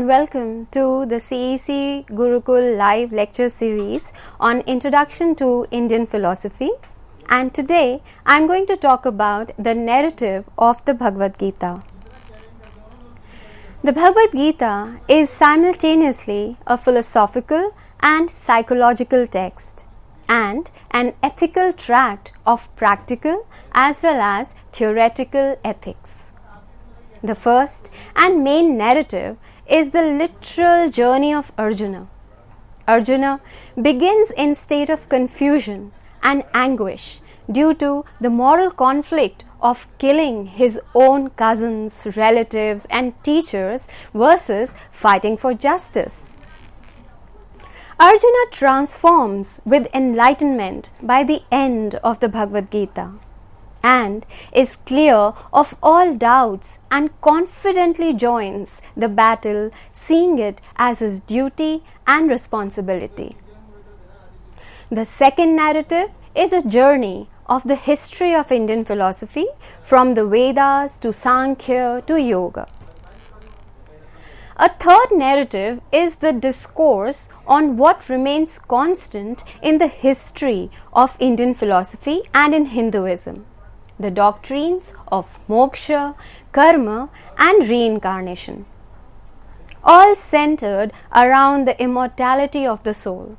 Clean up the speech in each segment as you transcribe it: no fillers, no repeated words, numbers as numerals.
welcome to the CEC Gurukul live lecture series on Introduction to Indian Philosophy. And today I am going to talk about the narrative of the Bhagavad-Gita. The Bhagavad-Gita is simultaneously a philosophical and psychological text and an ethical tract of practical as well as theoretical ethics. The first and main narrative is the literal journey of Arjuna. Arjuna begins in state of confusion and anguish due to the moral conflict of killing his own cousins, relatives and teachers versus fighting for justice. Arjuna transforms with enlightenment by the end of the Bhagavad-Gita and is clear of all doubts and confidently joins the battle, seeing it as his duty and responsibility. The second narrative is a journey of the history of Indian philosophy from the Vedas to Sankhya to Yoga. A third narrative is the discourse on what remains constant in the history of Indian philosophy and in Hinduism, the doctrines of moksha, karma and reincarnation, all centered around the immortality of the soul.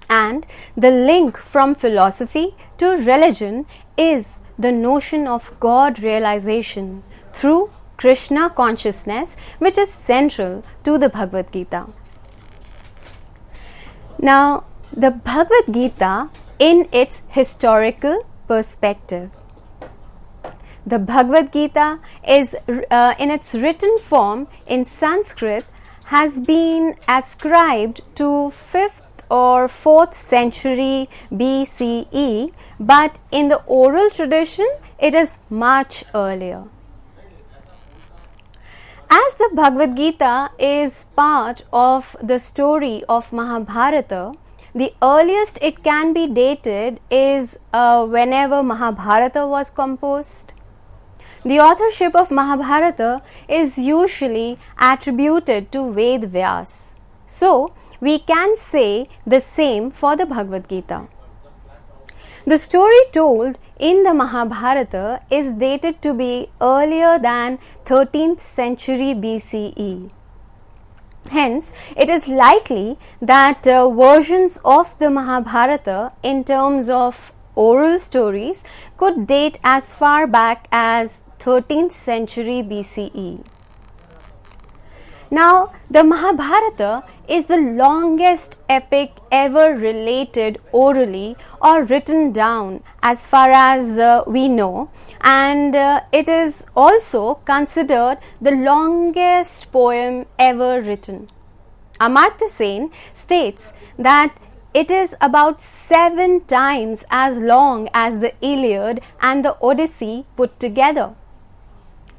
And the link from philosophy to religion is the notion of God realization through Krishna consciousness, which is central to the Bhagavad-Gita. Now, the Bhagavad-Gita in its historical perspective. The Bhagavad-Gita is in its written form in Sanskrit has been ascribed to 5th or 4th century BCE, but in the oral tradition it is much earlier. As the Bhagavad-Gita is part of the story of Mahabharata, the earliest it can be dated is whenever Mahabharata was composed. The authorship of Mahabharata is usually attributed to Ved Vyas. So, we can say the same for the Bhagavad-Gita. The story told in the Mahabharata is dated to be earlier than 13th century BCE. Hence, it is likely that versions of the Mahabharata in terms of oral stories could date as far back as 13th century BCE. Now, the Mahabharata is the longest epic ever related orally or written down as far as we know, and it is also considered the longest poem ever written. Amartya Sen states that it is about 7 times as long as the Iliad and the Odyssey put together.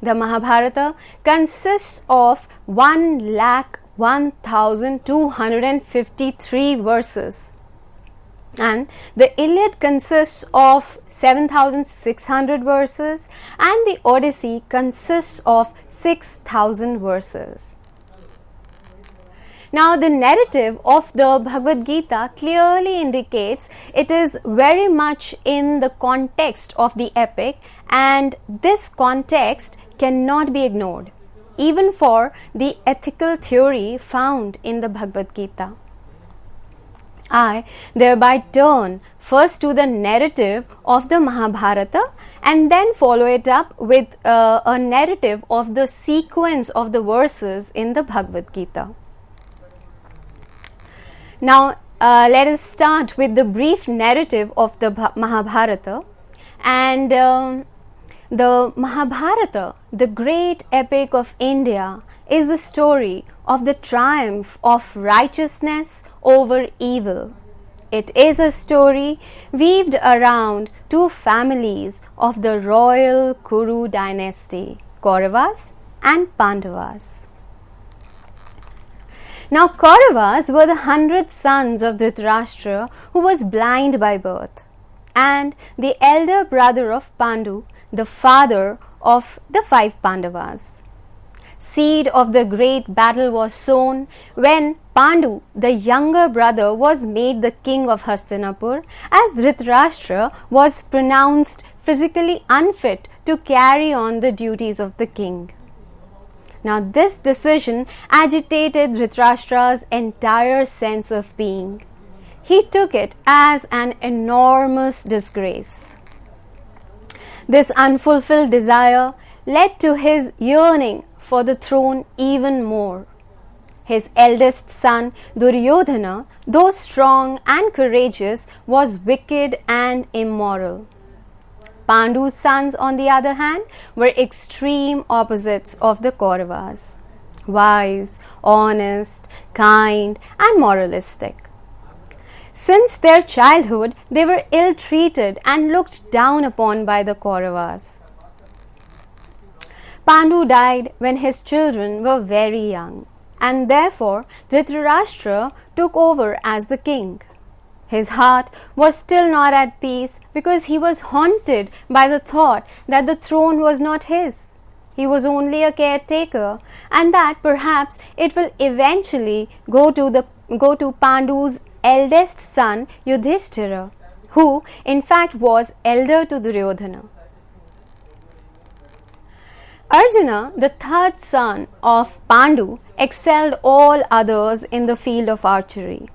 The Mahabharata consists of 1,01,253 verses, and the Iliad consists of 7,600 verses and the Odyssey consists of 6,000 verses. Now, the narrative of the Bhagavad-Gita clearly indicates it is very much in the context of the epic, and this context cannot be ignored, even for the ethical theory found in the Bhagavad-Gita. I thereby turn first to the narrative of the Mahabharata and then follow it up with a narrative of the sequence of the verses in the Bhagavad-Gita. Now, let us start with the brief narrative of the Mahabharata. And the Mahabharata, the great epic of India, is the story of the triumph of righteousness over evil. It is a story weaved around 2 families of the royal Kuru dynasty, Kauravas and Pandavas. Now, Kauravas were the 100 sons of Dhritarashtra, who was blind by birth, and the elder brother of Pandu, the father of the 5 Pandavas. seed of the great battle was sown when Pandu, the younger brother, was made the king of Hastinapur, as Dhritarashtra was pronounced physically unfit to carry on the duties of the king. Now, this decision agitated Dhritarashtra's entire sense of being. He took it as an enormous disgrace. This unfulfilled desire led to his yearning for the throne even more. His eldest son, Duryodhana, though strong and courageous, was wicked and immoral. Pandu's sons, on the other hand, were extreme opposites of the Kauravas: wise, honest, kind, and moralistic. Since their childhood, they were ill-treated and looked down upon by the Kauravas. Pandu died when his children were very young, and therefore Dhritarashtra took over as the king. His heart was still not at peace because he was haunted by the thought that the throne was not his. He was only a caretaker, and that perhaps it will eventually go to Pandu's eldest son Yudhishthira, who in fact was elder to Duryodhana. Arjuna, the third son of Pandu, excelled all others in the field of archery,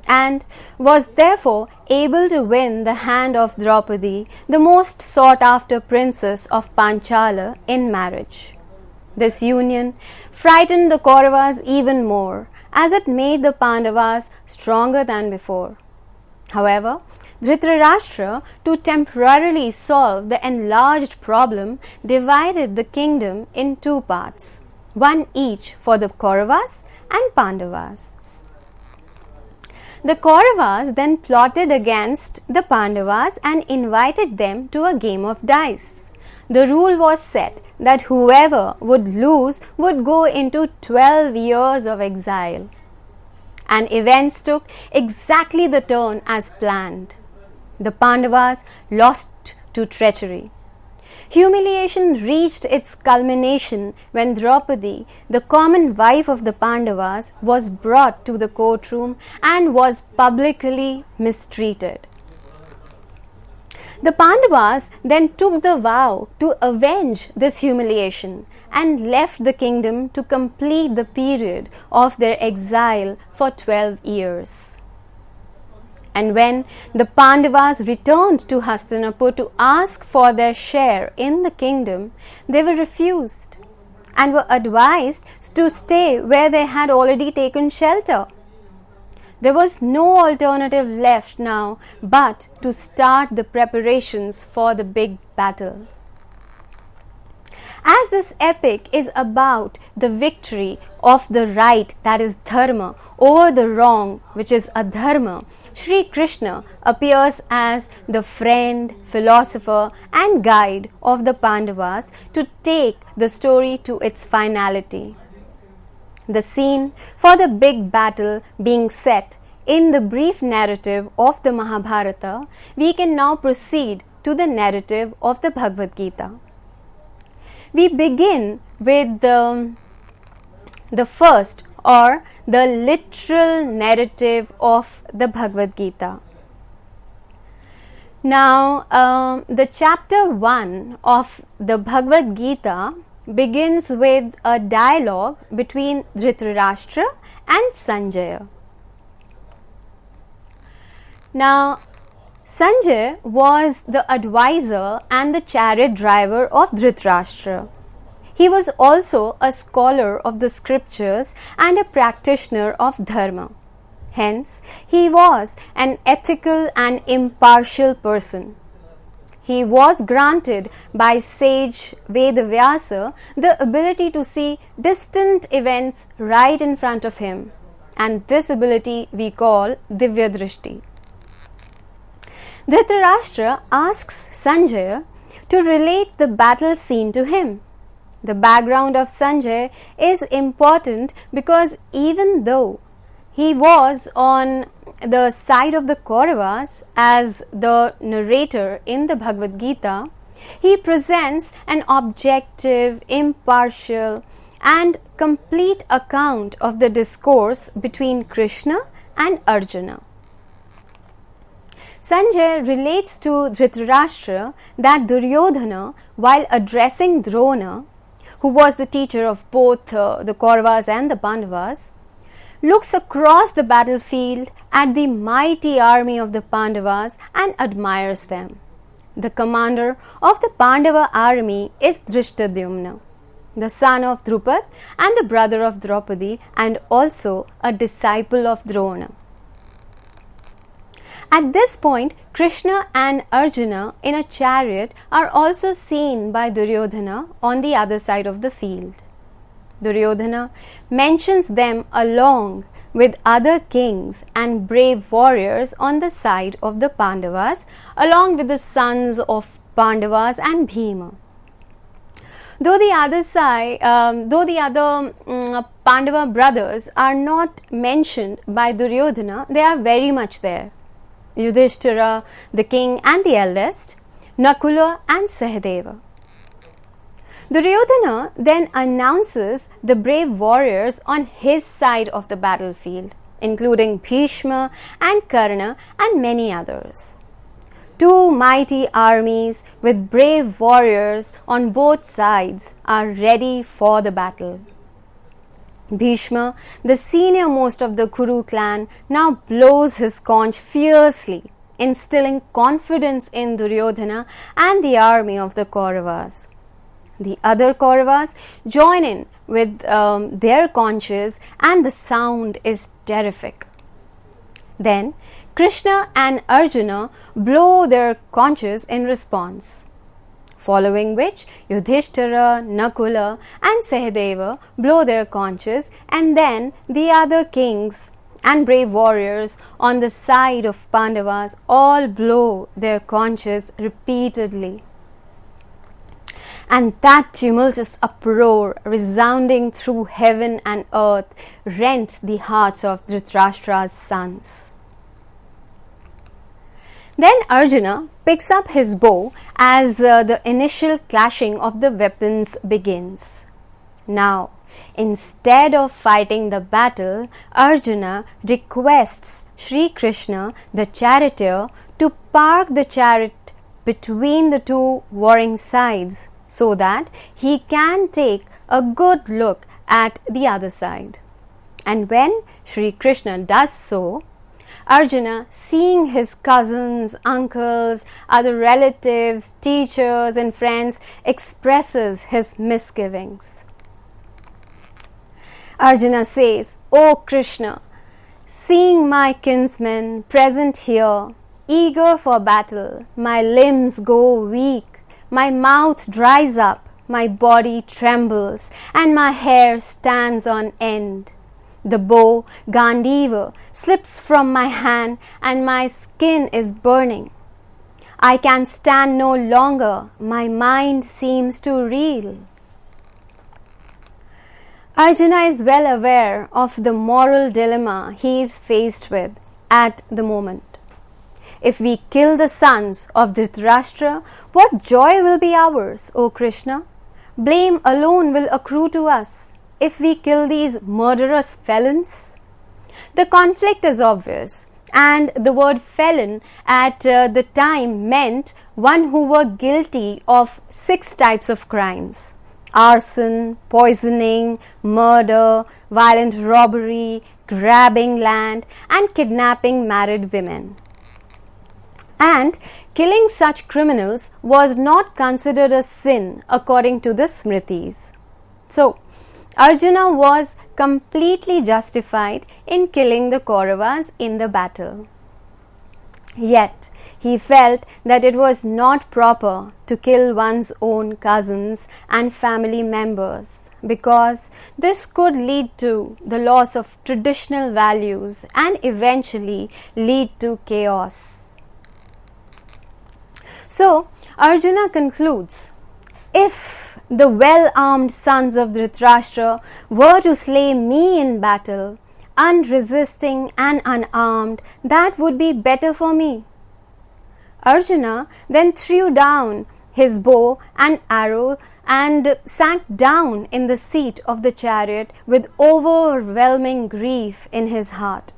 and was therefore able to win the hand of Draupadi, the most sought-after princess of Panchala, in marriage. This union frightened the Kauravas even more, as it made the Pandavas stronger than before. However, Dhritarashtra, to temporarily solve the enlarged problem, divided the kingdom in two parts, one each for the Kauravas and Pandavas. The Kauravas then plotted against the Pandavas and invited them to a game of dice. The rule was set that whoever would lose would go into 12 years of exile. And events took exactly the turn as planned. The Pandavas lost to treachery. Humiliation reached its culmination when Draupadi, the common wife of the Pandavas, was brought to the courtroom and was publicly mistreated. The Pandavas then took the vow to avenge this humiliation and left the kingdom to complete the period of their exile for 12 years. And when the Pandavas returned to Hastinapur to ask for their share in the kingdom, they were refused and were advised to stay where they had already taken shelter. There was no alternative left now but to start the preparations for the big battle. As this epic is about the victory of the right, that is dharma, over the wrong, which is adharma, Shri Krishna appears as the friend, philosopher and guide of the Pandavas to take the story to its finality. The scene for the big battle being set in the brief narrative of the Mahabharata, we can now proceed to the narrative of the Bhagavad-Gita. We begin with the first or the literal narrative of the Bhagavad-Gita. Now, the chapter 1 of the Bhagavad-Gita begins with a dialogue between Dhritarashtra and Sanjay. Now, Sanjay was the advisor and the chariot driver of Dhritarashtra. He was also a scholar of the scriptures and a practitioner of dharma. Hence, he was an ethical and impartial person. He was granted by sage Vedavyasa the ability to see distant events right in front of him, and this ability we call Divya Drishti. Dhritarashtra asks Sanjay to relate the battle scene to him. The background of Sanjay is important because even though he was on the side of the Kauravas as the narrator in the Bhagavad-Gita, he presents an objective, impartial and complete account of the discourse between Krishna and Arjuna. Sanjay relates to Dhritarashtra that Duryodhana, while addressing Drona, who was the teacher of both the Kauravas and the Pandavas, looks across the battlefield at the mighty army of the Pandavas and admires them. The commander of the Pandava army is Dhrishtadyumna, the son of Drupad and the brother of Draupadi, and also a disciple of Drona. At this point, Krishna and Arjuna in a chariot are also seen by Duryodhana on the other side of the field. Duryodhana mentions them along with other kings and brave warriors on the side of the Pandavas, along with the sons of Pandavas and Bhima. Though the other Pandava brothers are not mentioned by Duryodhana, they are very much there. Yudhishthira, the king and the eldest, Nakula and Sahadeva. Duryodhana then announces the brave warriors on his side of the battlefield, including Bhishma and Karna and many others. Two mighty armies with brave warriors on both sides are ready for the battle. Bhishma, the senior most of the Kuru clan, now blows his conch fiercely, instilling confidence in Duryodhana and the army of the Kauravas. The other Kauravas join in with their conches, and the sound is terrific. Then Krishna and Arjuna blow their conches in response, following which Yudhishthira, Nakula and Sahadeva blow their conches, and then the other kings and brave warriors on the side of Pandavas all blow their conches repeatedly. And that tumultuous uproar resounding through heaven and earth rent the hearts of Dhritarashtra's sons. Then Arjuna picks up his bow as the initial clashing of the weapons begins. Now, instead of fighting the battle, Arjuna requests Shri Krishna, the charioteer, to park the chariot between the two warring sides so that he can take a good look at the other side. And when Shri Krishna does so, Arjuna, seeing his cousins, uncles, other relatives, teachers and friends, expresses his misgivings. Arjuna says, "O Krishna, seeing my kinsmen present here, eager for battle, my limbs go weak, my mouth dries up, my body trembles, and my hair stands on end. The bow, Gandiva, slips from my hand, and my skin is burning. I can stand no longer, my mind seems to reel." Arjuna is well aware of the moral dilemma he is faced with at the moment. If we kill the sons of Dhritarashtra, what joy will be ours, O Krishna? Blame alone will accrue to us if we kill these murderous felons. The conflict is obvious, and the word felon at the time meant one who were guilty of 6 types of crimes: arson, poisoning, murder, violent robbery, grabbing land, and kidnapping married women. And killing such criminals was not considered a sin according to the Smritis. So, Arjuna was completely justified in killing the Kauravas in the battle. Yet, he felt that it was not proper to kill one's own cousins and family members, because this could lead to the loss of traditional values and eventually lead to chaos. So, Arjuna concludes, if the well-armed sons of Dhritarashtra were to slay me in battle, unresisting and unarmed, that would be better for me. Arjuna then threw down his bow and arrow and sank down in the seat of the chariot with overwhelming grief in his heart.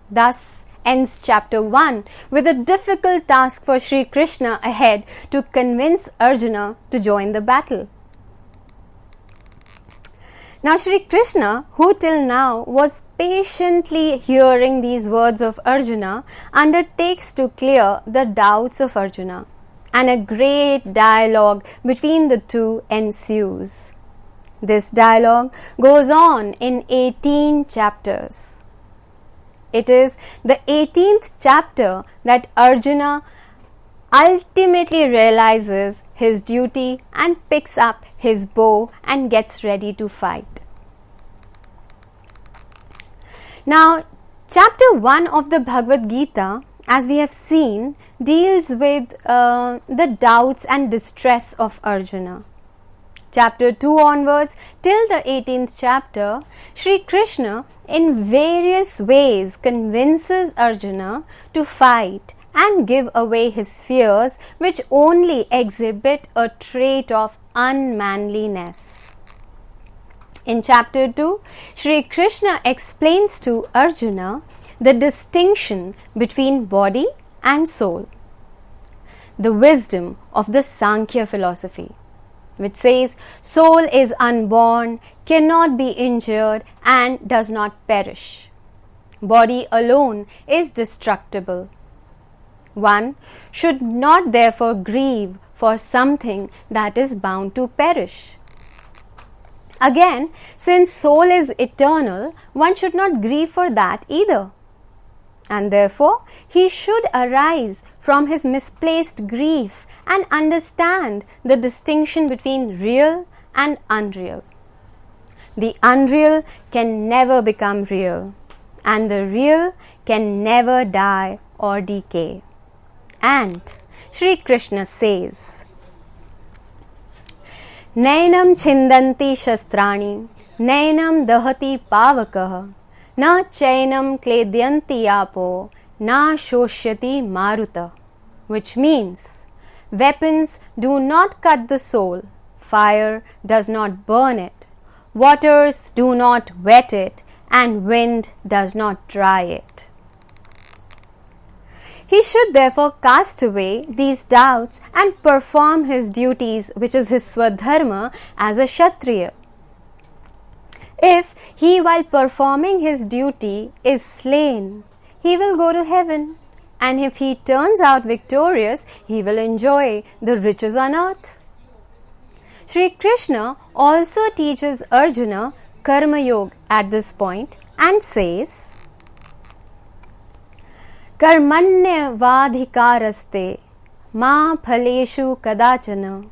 Thus ends chapter 1 with a difficult task for Shri Krishna ahead to convince Arjuna to join the battle. Now Shri Krishna, who till now was patiently hearing these words of Arjuna, undertakes to clear the doubts of Arjuna, and a great dialogue between the two ensues. This dialogue goes on in 18 chapters. It is the 18th chapter that Arjuna ultimately realizes his duty and picks up his bow and gets ready to fight. Now, chapter 1 of the Bhagavad-Gita, as we have seen, deals with the doubts and distress of Arjuna. Chapter 2 onwards till the 18th chapter, Shri Krishna in various ways convinces Arjuna to fight and give away his fears, which only exhibit a trait of unmanliness. In chapter 2, Shri Krishna explains to Arjuna the distinction between body and soul, the wisdom of the Sankhya philosophy, which says soul is unborn, cannot be injured, and does not perish. Body alone is destructible. One should not therefore grieve for something that is bound to perish. Again, since soul is eternal, one should not grieve for that either. And therefore, he should arise from his misplaced grief and understand the distinction between real and unreal. The unreal can never become real, and the real can never die or decay. And Shri Krishna says, Nainam chindanti shastrani, nainam dahati pavakah, na chainam kledyanti apo, na shoshyati maruta, which means weapons do not cut the soul, fire does not burn it, waters do not wet it, and wind does not dry it. He should therefore cast away these doubts and perform his duties, which is his swadharma as a Kshatriya. If he, while performing his duty, is slain, he will go to heaven, and if he turns out victorious, he will enjoy the riches on earth. Shri Krishna also teaches Arjuna Karma Yoga at this point and says, Karmanya vadhikaraste ma phaleshu kadachana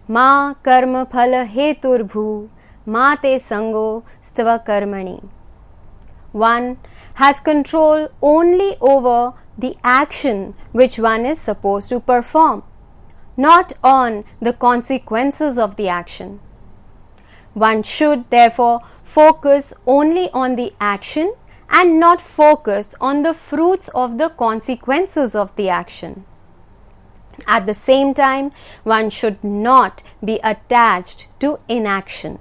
ma karma phala heturbhu ma te sango stva karmani. One has control only over the action which one is supposed to perform, not on the consequences of the action. One should therefore focus only on the action and not focus on the fruits of the consequences of the action. At the same time, one should not be attached to inaction.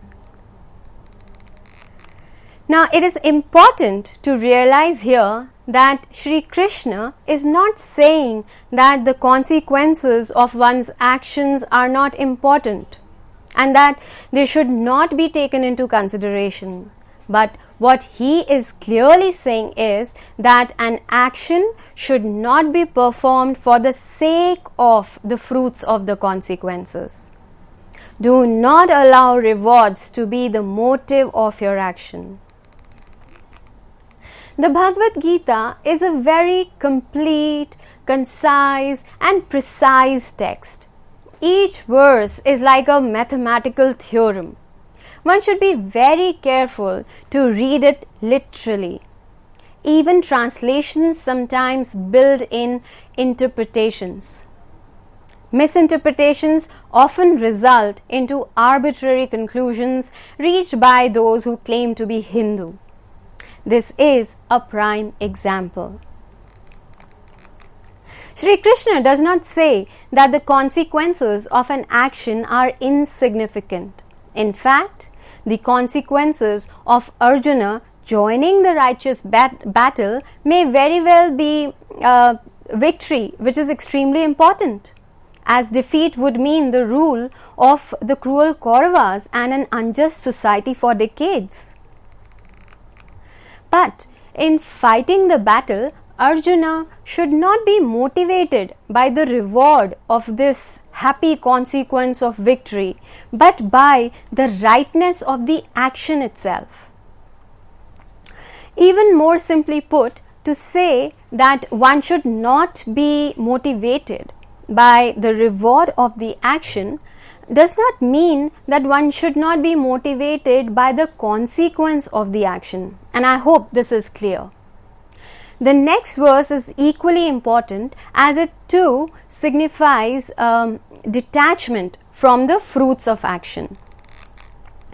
Now, it is important to realize here that Shri Krishna is not saying that the consequences of one's actions are not important and that they should not be taken into consideration. But what he is clearly saying is that an action should not be performed for the sake of the fruits of the consequences. Do not allow rewards to be the motive of your action. The Bhagavad-Gita is a very complete, concise and precise text. Each verse is like a mathematical theorem. One should be very careful to read it literally. Even translations sometimes build in interpretations. Misinterpretations often result into arbitrary conclusions reached by those who claim to be Hindu. This is a prime example. Shri Krishna does not say that the consequences of an action are insignificant. In fact, the consequences of Arjuna joining the righteous battle may very well be victory, which is extremely important, as defeat would mean the rule of the cruel Kauravas and an unjust society for decades. But in fighting the battle, Arjuna should not be motivated by the reward of this happy consequence of victory, but by the rightness of the action itself. Even more simply put, to say that one should not be motivated by the reward of the action does not mean that one should not be motivated by the consequence of the action. And I hope this is clear. The next verse is equally important, as it too signifies detachment from the fruits of action.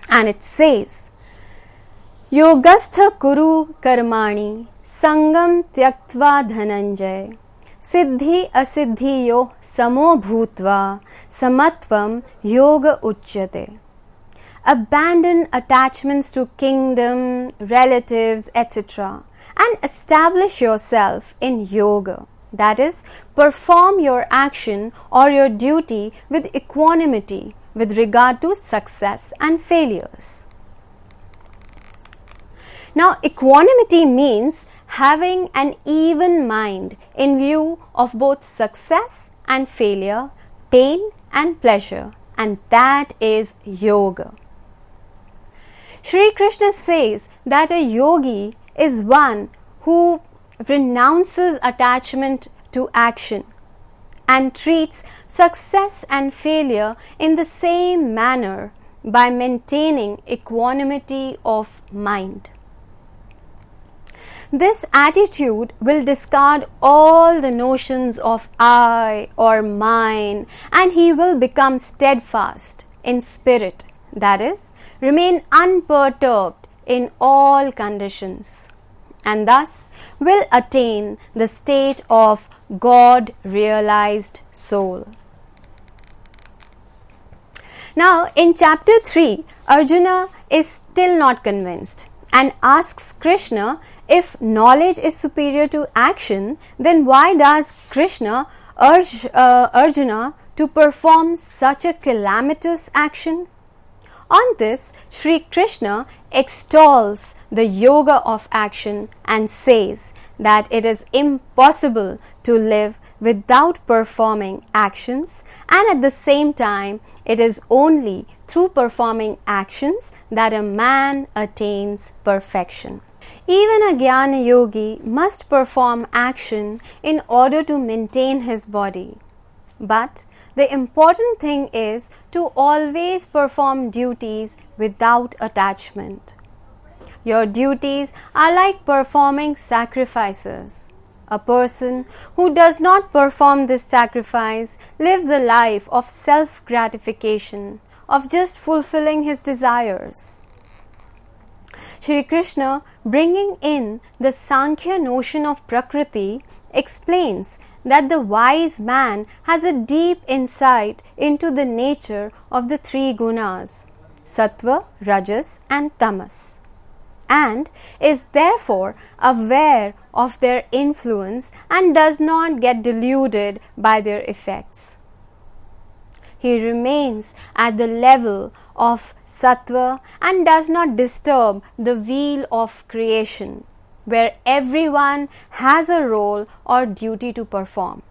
And it says, Yogastha kuru karmani sangam tyaktva dhananjay siddhi asiddhiyo samo bhutva samatvam yoga uchyate. Abandon attachments to kingdom, relatives, etc. and establish yourself in yoga. That is, perform your action or your duty with equanimity with regard to success and failures. Now, equanimity means having an even mind in view of both success and failure, pain and pleasure, and that is yoga. Shri Krishna says that a yogi is one who renounces attachment to action and treats success and failure in the same manner by maintaining equanimity of mind. This attitude will discard all the notions of I or mine, and he will become steadfast in spirit, that is, remain unperturbed in all conditions, and thus will attain the state of God-realized soul. Now, in chapter 3, Arjuna is still not convinced and asks Krishna, if knowledge is superior to action, then why does Krishna urge Arjuna to perform such a calamitous action? On this, Shri Krishna extols the yoga of action and says that it is impossible to live without performing actions, and at the same time, it is only through performing actions that a man attains perfection. Even a Jnana Yogi must perform action in order to maintain his body. But the important thing is to always perform duties without attachment. Your duties are like performing sacrifices. A person who does not perform this sacrifice lives a life of self-gratification, of just fulfilling his desires. Shri Krishna, bringing in the Sankhya notion of Prakriti, explains that the wise man has a deep insight into the nature of the three gunas, Sattva, Rajas and Tamas, and is therefore aware of their influence and does not get deluded by their effects. He remains at the level of Sattva and does not disturb the wheel of creation, where everyone has a role or duty to perform.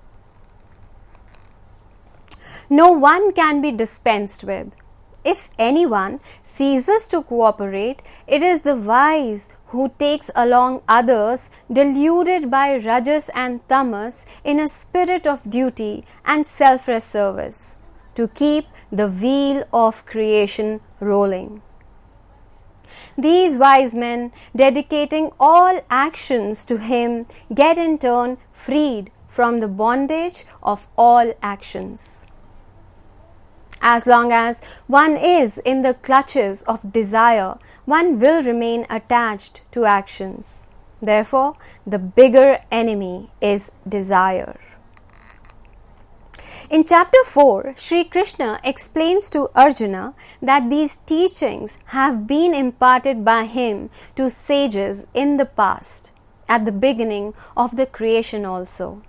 No one can be dispensed with. If anyone ceases to cooperate, it is the wise who takes along others deluded by Rajas and Tamas in a spirit of duty and selfless service to keep the wheel of creation rolling. These wise men, dedicating all actions to him, get in turn freed from the bondage of all actions. As long as one is in the clutches of desire, one will remain attached to actions. Therefore, the bigger enemy is desire. In chapter 4, Shri Krishna explains to Arjuna that these teachings have been imparted by him to sages in the past, at the beginning of the creation also.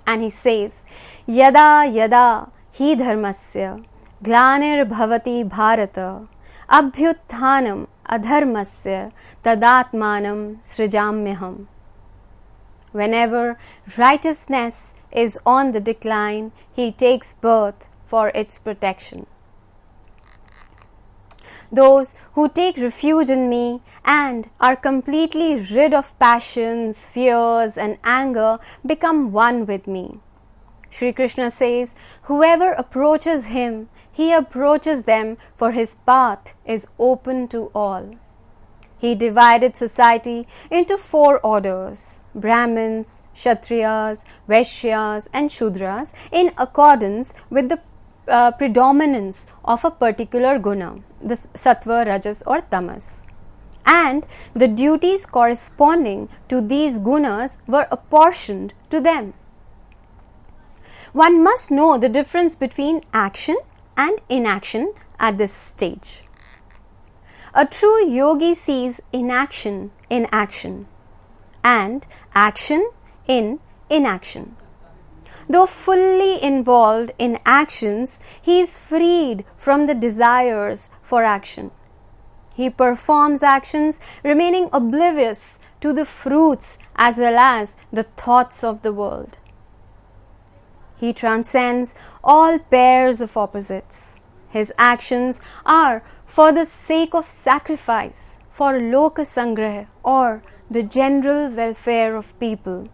And he says, Yada yada hi dharmasya glanir bhavati bharata abhyutthanam adharmasya tadatmanam srijamyaham. Whenever righteousness is on the decline, he takes birth for its protection. Those who take refuge in me and are completely rid of passions, fears, and anger become one with me. Shri Krishna says, whoever approaches him, he approaches them, for his path is open to all. He divided society into 4 orders: Brahmins, Kshatriyas, Vaishyas, and Shudras, in accordance with the predominance of a particular guna, the sattva, rajas, or tamas. And the duties corresponding to these gunas were apportioned to them. One must know the difference between action and inaction at this stage. A true yogi sees inaction in action and action in inaction. Though fully involved in actions, he is freed from the desires for action. He performs actions remaining oblivious to the fruits as well as the thoughts of the world. He transcends all pairs of opposites. His actions are for the sake of sacrifice, for loka sangrah, or the general welfare of people,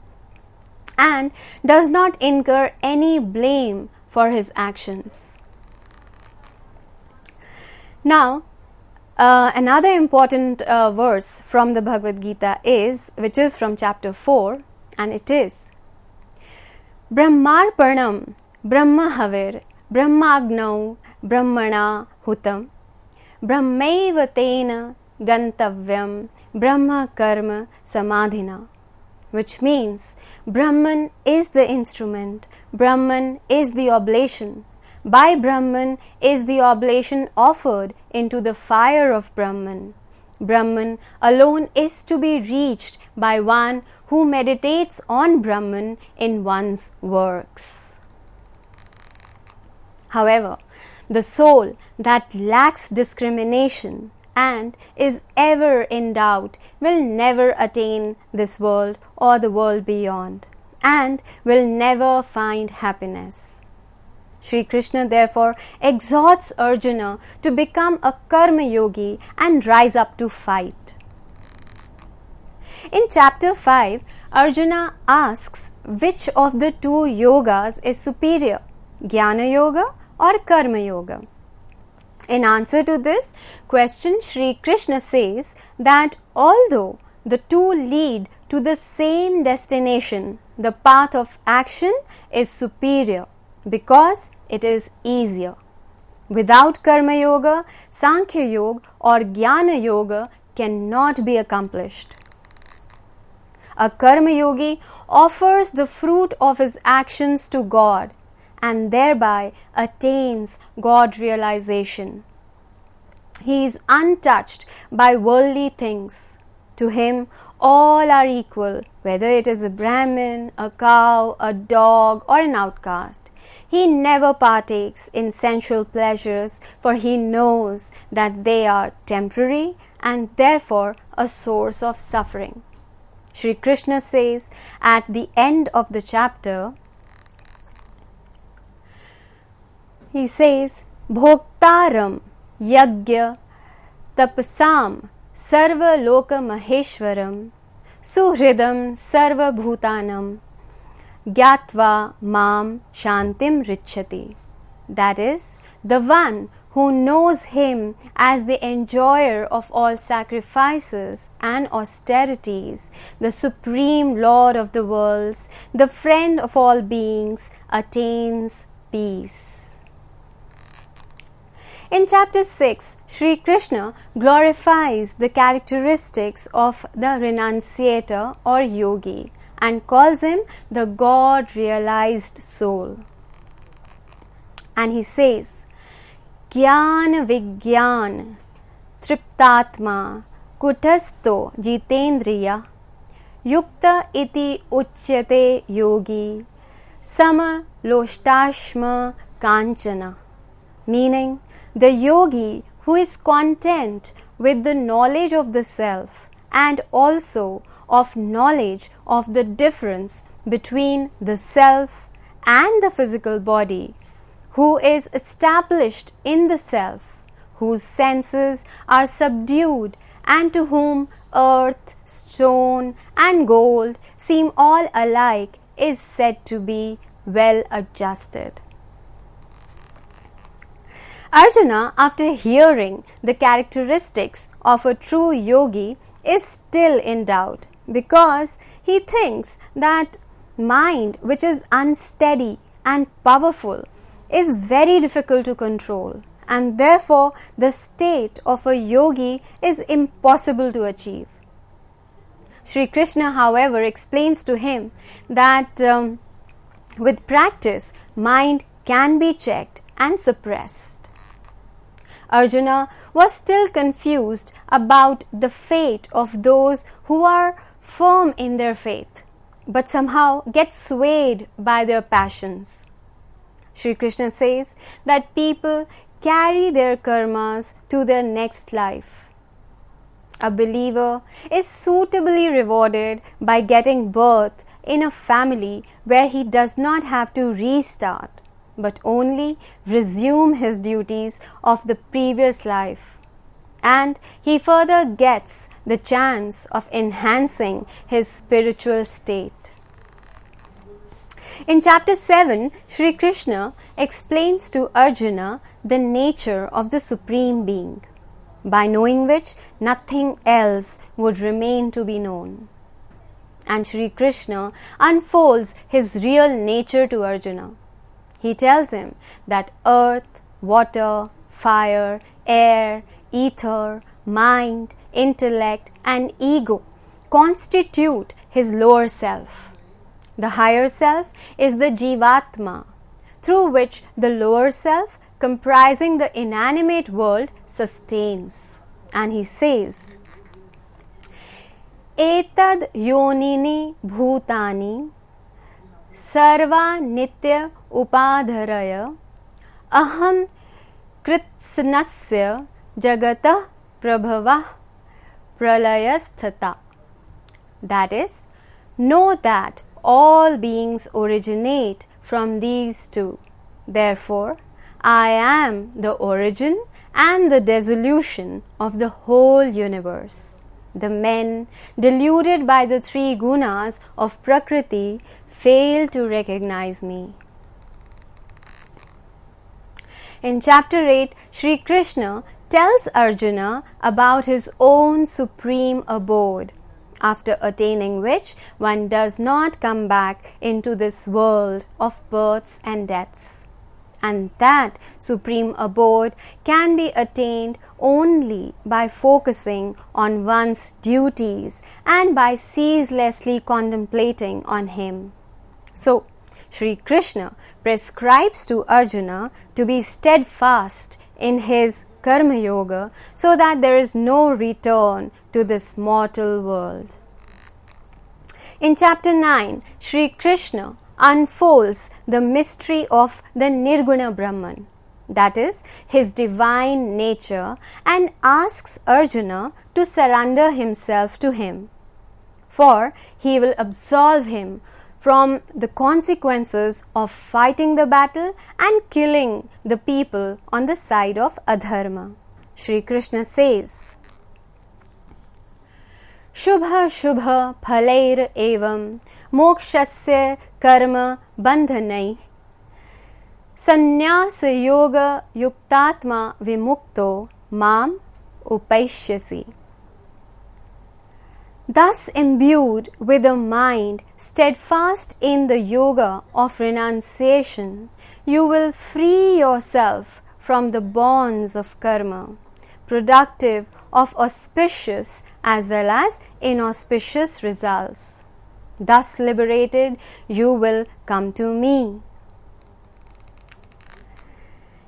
and does not incur any blame for his actions. Now, another important verse from the Bhagavad-Gita which is from chapter 4, and it is Brahmarpanam Brahmahavir Brahmagnau Brahmana Hutam Brahmaiva Tena Gantavyam Brahma Karma Samadhina, which means Brahman is the instrument, Brahman is the oblation. By Brahman is the oblation offered into the fire of Brahman. Brahman alone is to be reached by one who meditates on Brahman in one's works. However, the soul that lacks discrimination and is ever in doubt will never attain this world or the world beyond, and will never find happiness. Shri Krishna therefore exhorts Arjuna to become a karma yogi and rise up to fight. In chapter 5, Arjuna asks which of the 2 yogas is superior, Jnana Yoga or Karma Yoga. In answer to this question, Shri Krishna says that although the 2 lead to the same destination, the path of action is superior because it is easier. Without Karma Yoga, Sankhya Yoga or Jnana Yoga cannot be accomplished. A Karma Yogi offers the fruit of his actions to God and thereby attains God realization. He is untouched by worldly things. To him, all are equal, whether it is a Brahmin, a cow, a dog, or an outcast. He never partakes in sensual pleasures, for he knows that they are temporary and therefore a source of suffering. Shri Krishna says at the end of the chapter, he says, Bhoktaram Yagya Tapasam Sarva Loka Maheshwaram Suhridam Sarva Bhutanam Gyatva Mam Shantim Richati. That is, the one who knows him as the enjoyer of all sacrifices and austerities, the supreme Lord of the worlds, the friend of all beings, attains peace. In chapter 6, Shri Krishna glorifies the characteristics of the renunciator or yogi and calls him the God-realized soul. And he says, Jnana Vijnana Triptatma Kutasto Jitendriya Yukta iti uchyate yogi Sama Loshtashma Kanchana. Meaning, the yogi who is content with the knowledge of the self and also of knowledge of the difference between the self and the physical body, who is established in the self, whose senses are subdued, and to whom earth, stone, and gold seem all alike, is said to be well adjusted. Arjuna, after hearing the characteristics of a true yogi, is still in doubt because he thinks that mind, which is unsteady and powerful, is very difficult to control, and therefore the state of a yogi is impossible to achieve. Shri Krishna, however, explains to him that with practice, mind can be checked and suppressed. Arjuna was still confused about the fate of those who are firm in their faith, but somehow get swayed by their passions. Shri Krishna says that people carry their karmas to their next life. A believer is suitably rewarded by getting birth in a family where he does not have to restart, but only resume his duties of the previous life. And he further gets the chance of enhancing his spiritual state. In chapter 7, Shri Krishna explains to Arjuna the nature of the Supreme Being, by knowing which nothing else would remain to be known. And Shri Krishna unfolds his real nature to Arjuna. He tells him that earth, water, fire, air, ether, mind, intellect, and ego constitute his lower self. The higher self is the Jivatma, through which the lower self, comprising the inanimate world, sustains. And he says, Etad yonini bhutani sarva nitya upadharaya aham kritsnasya jagatah prabhavah pralayasthata. That is, know that all beings originate from these two. Therefore, I am the origin and the dissolution of the whole universe. The men, deluded by the three gunas of Prakriti, fail to recognize me. In chapter 8, Shri Krishna tells Arjuna about his own supreme abode, after attaining which one does not come back into this world of births and deaths. And that supreme abode can be attained only by focusing on one's duties and by ceaselessly contemplating on him. So, Shri Krishna prescribes to Arjuna to be steadfast in his Karma Yoga so that there is no return to this mortal world. In chapter 9, Shri Krishna unfolds the mystery of the Nirguna Brahman, that is, his divine nature, and asks Arjuna to surrender himself to him, for he will absolve him from the consequences of fighting the battle and killing the people on the side of adharma. Shri Krishna says, Shubha Shubha Phalair Evam Mokshasya Karma Bandhanai Sannyasa Yoga Yuktatma Vimukto Mam Upaishyasi. Thus imbued with a mind steadfast in the yoga of renunciation, you will free yourself from the bonds of karma, productive of auspicious as well as inauspicious results. Thus liberated, you will come to me.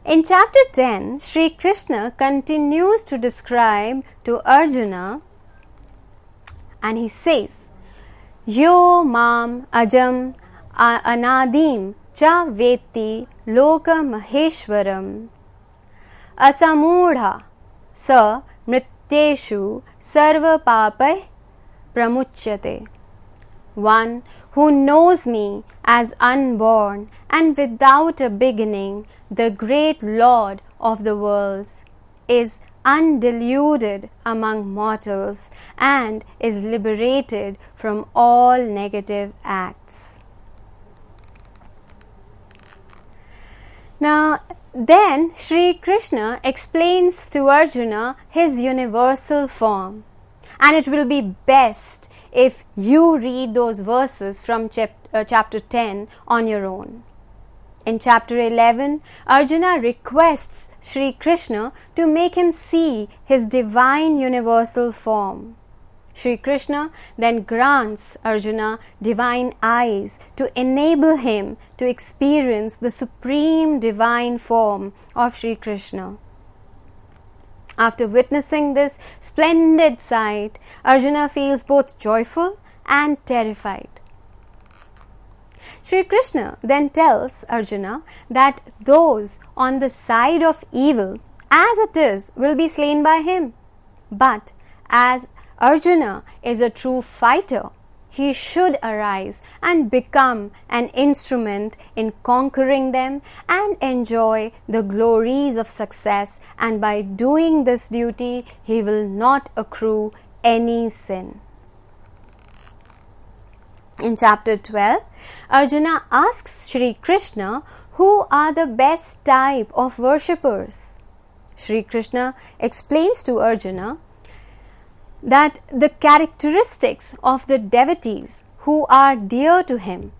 In chapter 10, Shri Krishna continues to describe to Arjuna, and he says, Yo mam ajam anadim cha veti loka maheshwaram asamudha sa mrityeshu sarva papai pramuchyate. One who knows me as unborn and without a beginning, the great Lord of the worlds, is undeluded among mortals and is liberated from all negative acts. Now, then Shri Krishna explains to Arjuna his universal form, and it will be best if you read those verses from chapter 10 on your own. In chapter 11, Arjuna requests Shri Krishna to make him see his divine universal form. Shri Krishna then grants Arjuna divine eyes to enable him to experience the supreme divine form of Shri Krishna. After witnessing this splendid sight, Arjuna feels both joyful and terrified. Shri Krishna then tells Arjuna that those on the side of evil, as it is, will be slain by him. But as Arjuna is a true fighter, he should arise and become an instrument in conquering them and enjoy the glories of success, and by doing this duty, he will not accrue any sin. In chapter 12, Arjuna asks Shri Krishna who are the best type of worshippers. Shri Krishna explains to Arjuna that the characteristics of the devotees who are dear to him,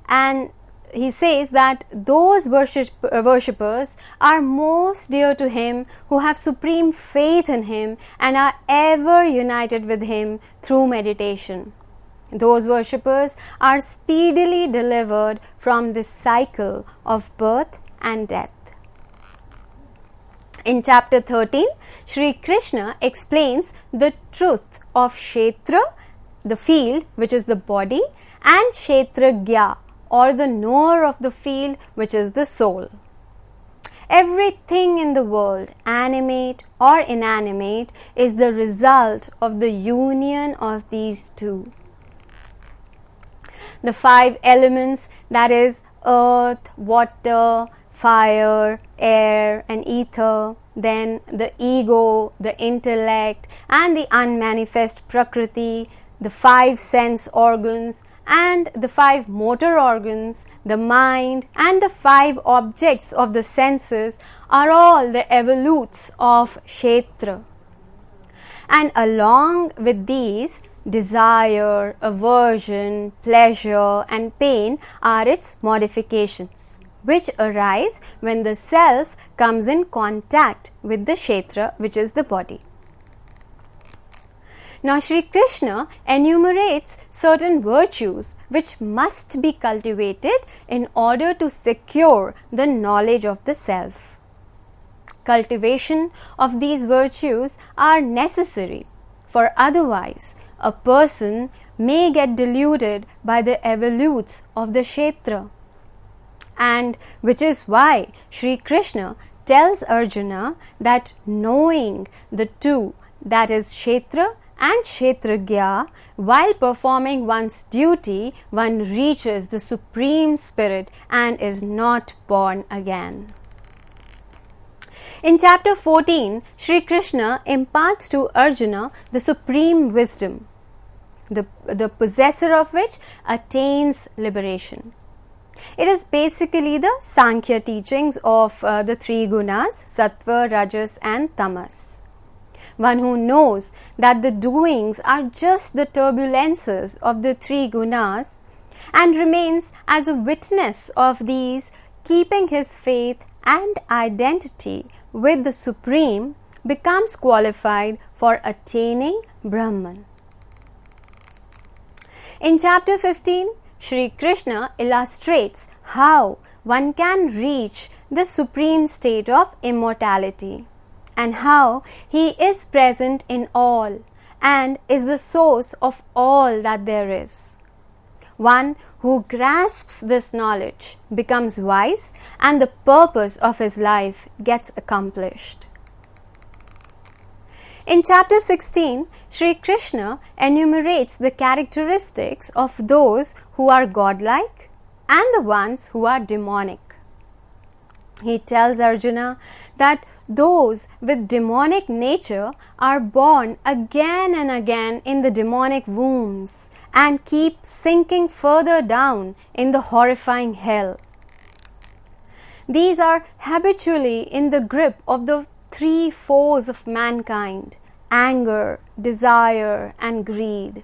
and he says that those worshippers are most dear to him who have supreme faith in him and are ever united with him through meditation. Those worshippers are speedily delivered from this cycle of birth and death. In chapter 13, Shri Krishna explains the truth of Chaitra, the field, which is the body, and Kshetragya, or the knower of the field, which is the soul. Everything in the world, animate or inanimate, is the result of the union of these two. The 5 elements, that is earth, water, fire, air and ether, then the ego, the intellect and the unmanifest prakriti, the 5 sense organs and the 5 motor organs, the mind and the 5 objects of the senses are all the evolutes of Chaitra. And along with these, desire, aversion, pleasure and pain are its modifications, which arise when the self comes in contact with the Kshetra, which is the body. Now Shri Krishna enumerates certain virtues which must be cultivated in order to secure the knowledge of the self. Cultivation of these virtues are necessary, for otherwise a person may get deluded by the evolutes of the Kshetra. And which is why Shri Krishna tells Arjuna that knowing the two, that is Kshetra and Kshetragya, while performing one's duty, one reaches the Supreme Spirit and is not born again. In chapter 14, Shri Krishna imparts to Arjuna the supreme wisdom, the possessor of which attains liberation. It is basically the Sankhya teachings of the 3 gunas, Sattva, Rajas and Tamas. One who knows that the doings are just the turbulences of the 3 gunas and remains as a witness of these, keeping his faith and identity with the Supreme, becomes qualified for attaining Brahman. In chapter 15, Shri Krishna illustrates how one can reach the supreme state of immortality and how he is present in all and is the source of all that there is. One who grasps this knowledge becomes wise and the purpose of his life gets accomplished. In chapter 16, Shri Krishna enumerates the characteristics of those who are godlike and the ones who are demonic. He tells Arjuna that those with demonic nature are born again and again in the demonic wombs and keep sinking further down in the horrifying hell. These are habitually in the grip of the three foes of mankind: anger, desire, and greed.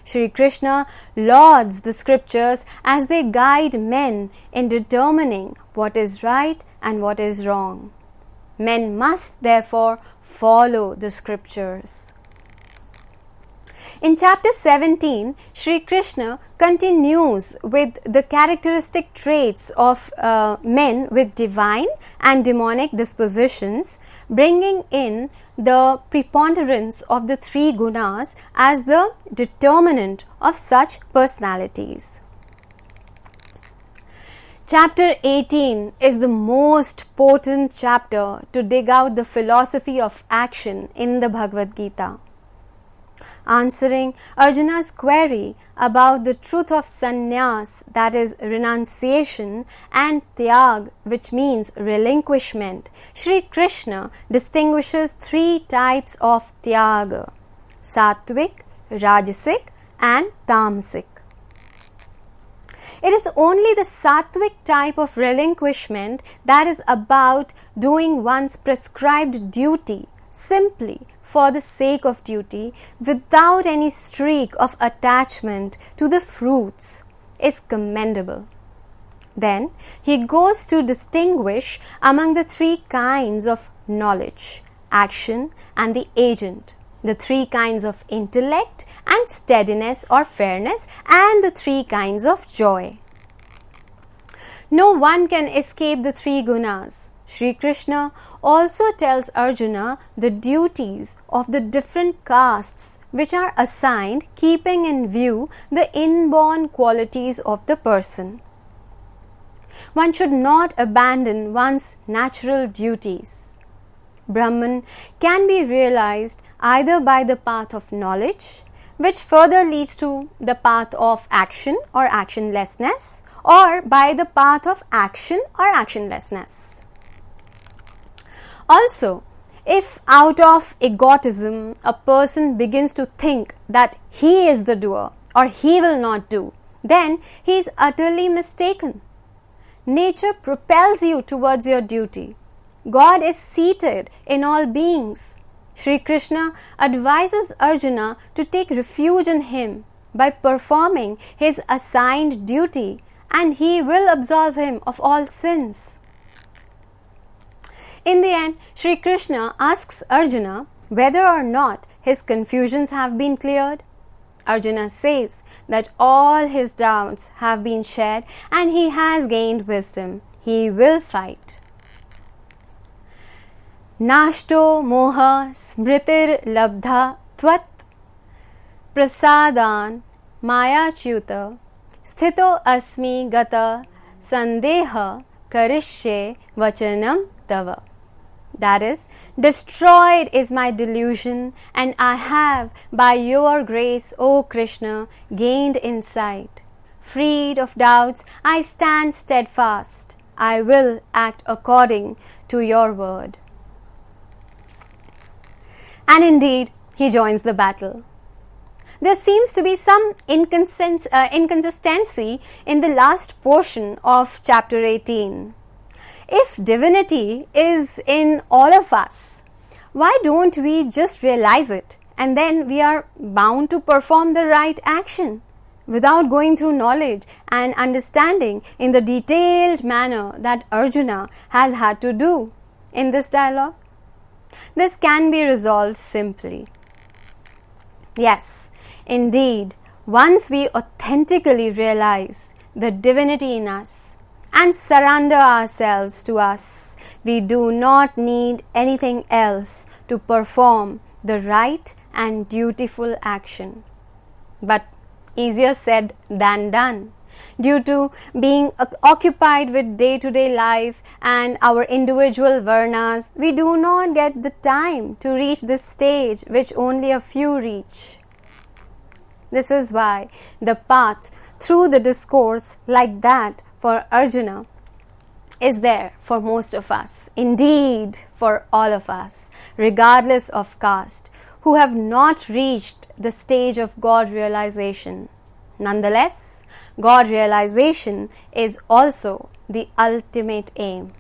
Shri Krishna lauds the scriptures as they guide men in determining what is right and what is wrong. Men must therefore follow the scriptures. In chapter 17, Shri Krishna continues with the characteristic traits of men with divine and demonic dispositions, bringing in the preponderance of the three gunas as the determinant of such personalities. Chapter 18 is the most potent chapter to dig out the philosophy of action in the Bhagavad-Gita. Answering Arjuna's query about the truth of sannyas, that is renunciation, and tyag, which means relinquishment, Shri Krishna distinguishes three types of tyag: sattvic, rajasic, and tamasic. It is only the sattvic type of relinquishment that is about doing one's prescribed duty simply for the sake of duty without any streak of attachment to the fruits is commendable. Then he goes to distinguish among the three kinds of knowledge, action, and the agent, the three kinds of intellect and steadiness or fairness, and the three kinds of joy. No one can escape the three gunas. Shri Krishna also tells Arjuna the duties of the different castes which are assigned, keeping in view the inborn qualities of the person. One should not abandon one's natural duties. Brahman can be realized either by the path of knowledge, which further leads to the path of action or actionlessness, or by the path of action or actionlessness. Also, if out of egotism a person begins to think that he is the doer or he will not do, then he is utterly mistaken. Nature propels you towards your duty. God is seated in all beings. Shri Krishna advises Arjuna to take refuge in him by performing his assigned duty, and he will absolve him of all sins. In the end, Shri Krishna asks Arjuna whether or not his confusions have been cleared. Arjuna says that all his doubts have been shed and he has gained wisdom. He will fight. Nashto moha smritir labdha tvat prasadan mayachyuta sthito asmi gata sandeha karishye vachanam tava. That is, destroyed is my delusion, and I have, by your grace, O Krishna, gained insight. Freed of doubts, I stand steadfast. I will act according to your word. And indeed, he joins the battle. There seems to be some inconsistency in the last portion of chapter 18. If divinity is in all of us, why don't we just realize it and then we are bound to perform the right action without going through knowledge and understanding in the detailed manner that Arjuna has had to do in this dialogue? This can be resolved simply. Yes, indeed, Once we authentically realize the divinity in us and surrender ourselves to us, we do not need anything else to perform the right and dutiful action. But easier said than done. Due to being occupied with day-to-day life and our individual varnas, we do not get the time to reach this stage which only a few reach. This is why the path through the discourse like that for Arjuna is there for most of us, indeed for all of us, regardless of caste, who have not reached the stage of God realization. Nonetheless, God realization is also the ultimate aim.